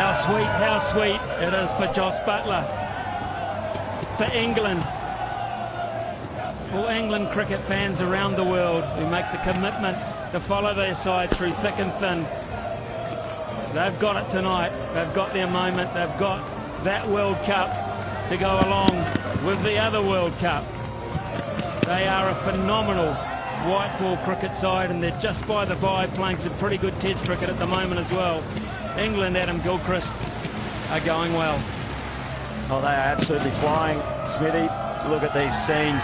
How sweet it is for Jos Buttler, for England. All England cricket fans around the world who make the commitment to follow their side through thick and thin. They've got it tonight. They've got their moment. They've got that World Cup to go along with the other World Cup. They are a phenomenal white ball cricket side, and they're just by the by playing some pretty good test cricket at the moment as well. England, Adam Gilchrist, are going well. Oh, they are absolutely flying, Smithy. Look at these scenes.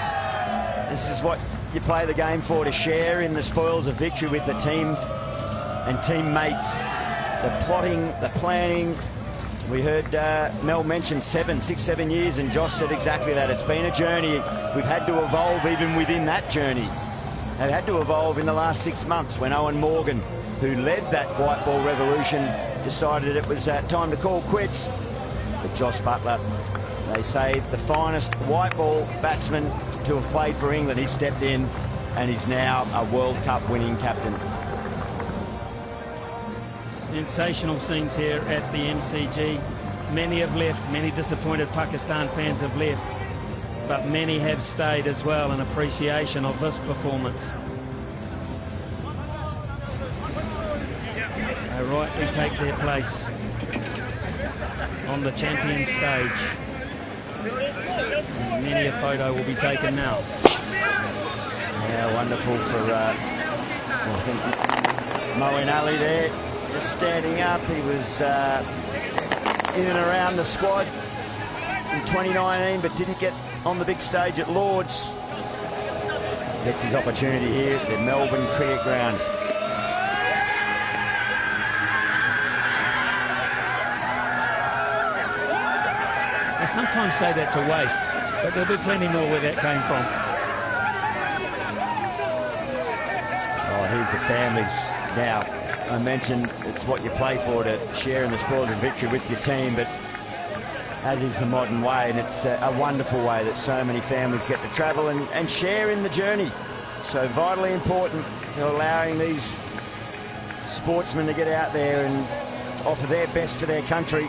This is what you play the game for, to share in the spoils of victory with the team and teammates. The plotting, the planning. We heard Mel mention 6, 7 years, and Josh said exactly that. It's been a journey. We've had to evolve even within that journey. They've had to evolve in the last 6 months when Owen Morgan, who led that white ball revolution, decided it was time to call quits. But Jos Buttler, they say the finest white ball batsman to have played for England, he stepped in and is now a World Cup winning captain. Sensational scenes here at the MCG. Many have left, many disappointed Pakistan fans have left, but many have stayed as well in appreciation of this performance. They rightly take their place on the champion stage. And many a photo will be taken now. Yeah, wonderful for I think Moeen Ali there, just standing up. He was in and around the squad in 2019, but didn't get on the big stage at Lord's. Gets his opportunity here at the Melbourne Cricket Ground. I sometimes say that's a waste, but there'll be plenty more where that came from. Oh, here's the families now. I mentioned it's what you play for, to share in the spoils of victory with your team, but as is the modern way, and it's a wonderful way that so many families get to travel and share in the journey. So vitally important to allowing these sportsmen to get out there and offer their best for their country.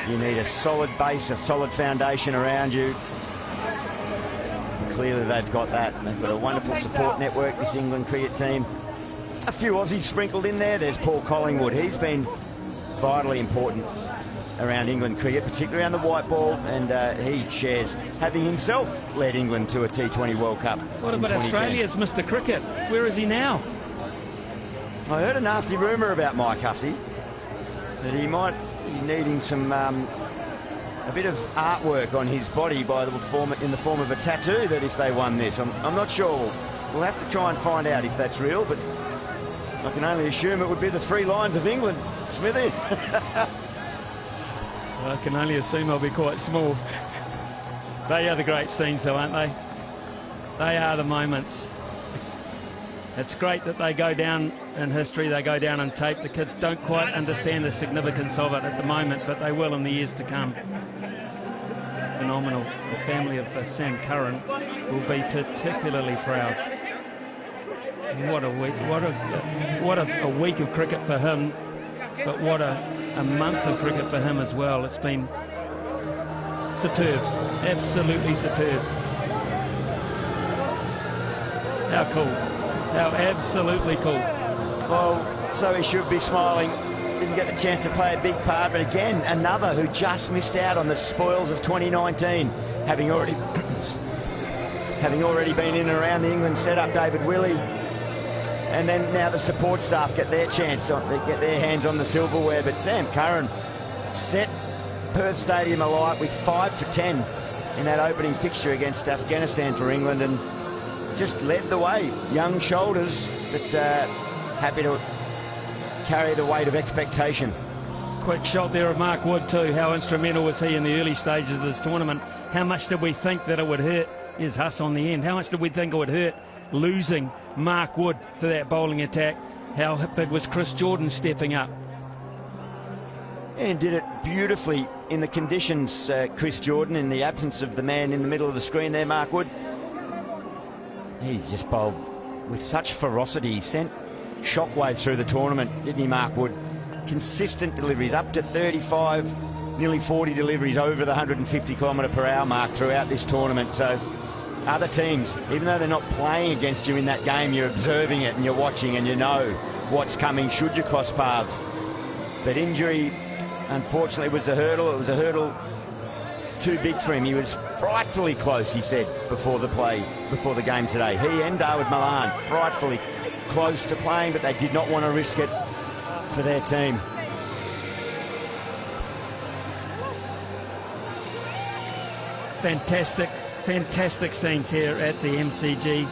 You need a solid base, a solid foundation around you. And clearly they've got that. They've got a wonderful support network, this England cricket team. A few Aussies sprinkled in there. There's Paul Collingwood. He's been vitally important around England cricket, particularly around the white ball, and he shares having himself led England to a T20 World Cup. What about Australia's Mr. Cricket? Where is he now? I heard a nasty rumour about Mike Hussey, that he might be needing some a bit of artwork on his body in the form of a tattoo, that if they won this. I'm not sure. We'll have to try and find out if that's real, but I can only assume it would be the 3 lines of England, Smithy. I can only assume they'll be quite small. They are the great scenes though, aren't they? They are the moments. It's great that they go down in history, they go down on tape. The kids don't quite understand the significance of it at the moment, but they will in the years to come. Phenomenal. The family of Sam Curran will be particularly proud. What a week, what a week of cricket for him, but what a month of cricket for him as well. It's been superb, absolutely superb. How cool, how absolutely cool. Well, so he should be smiling. Didn't get the chance to play a big part, but again, another who just missed out on the spoils of 2019, having already been in and around the England setup. David Willey. And then now the support staff get their chance, they get their hands on the silverware. But Sam Curran set Perth Stadium alight with 5 for 10 in that opening fixture against Afghanistan for England, and just led the way. Young shoulders, but happy to carry the weight of expectation. Quick shot there of Mark Wood too. How instrumental was he in the early stages of this tournament? How much did we think that it would hurt? Here's Huss on the end. How much did we think it would hurt losing Mark Wood to that bowling attack? How big was Chris Jordan stepping up? And did it beautifully in the conditions, Chris Jordan, in the absence of the man in the middle of the screen there, Mark Wood. He just bowled with such ferocity. He sent shockwaves through the tournament, didn't he, Mark Wood? consistent deliveries, up to 35, nearly 40 deliveries over the 150km/h mark throughout this tournament. So other teams, even though they're not playing against you in that game, you're observing it and you're watching and you know what's coming should you cross paths. But injury, unfortunately, was a hurdle. It was a hurdle too big for him. He was frightfully close, he said, before the game today. He and David Milan, frightfully close to playing, but they did not want to risk it for their team. Fantastic scenes here at the MCG.